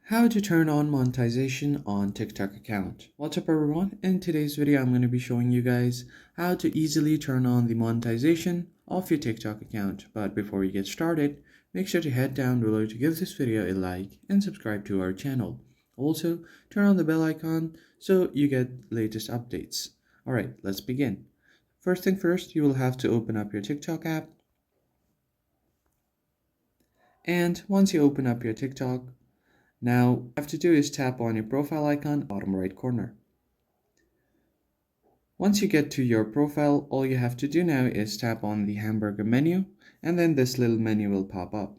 How to turn on monetization on TikTok account. What's up everyone? In today's video I'm going to be showing you guys how to easily turn on the monetization of your TikTok account. But before we get started, make sure to head down below to give this video a like and subscribe to our channel. Also, turn on the bell icon so you get latest updates. Alright, let's begin. First thing first, you will have to open up your TikTok app. And once you open up your TikTok, now, what you have to do is tap on your profile icon, bottom right corner. Once you get to your profile, all you have to do now is tap on the hamburger menu, and then this little menu will pop up.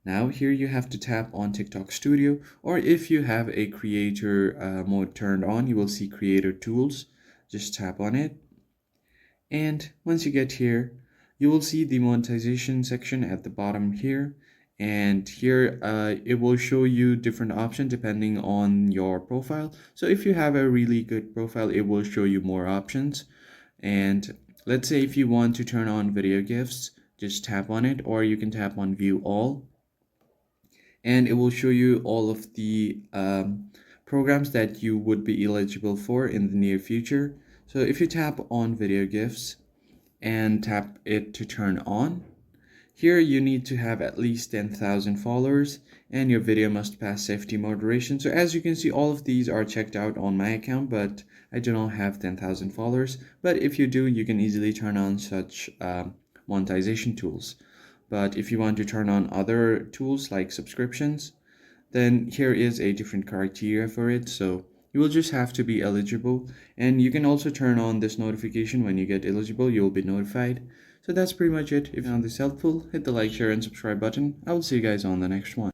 Now, here you have to tap on TikTok Studio, or if you have a creator mode turned on, you will see creator tools. Just tap on it. And once you get here, you will see the monetization section at the bottom here. And here it will show you different options depending on your profile. So if you have a really good profile, it will show you more options. And let's say if you want to turn on video gifts, just tap on it, or you can tap on view all, and it will show you all of the programs that you would be eligible for in the near future. So if you tap on video gifts and tap it to turn on, here you need to have at least 10,000 followers and your video must pass safety moderation. So as you can see, all of these are checked out on my account, but I do not have 10,000 followers. But if you do, you can easily turn on such monetization tools. But if you want to turn on other tools like subscriptions, then here is a different criteria for it. So you will just have to be eligible, and you can also turn on this notification. When you get eligible, you will be notified. So that's pretty much it. If you found this helpful, hit the like, share, and subscribe button. I will see you guys on the next one.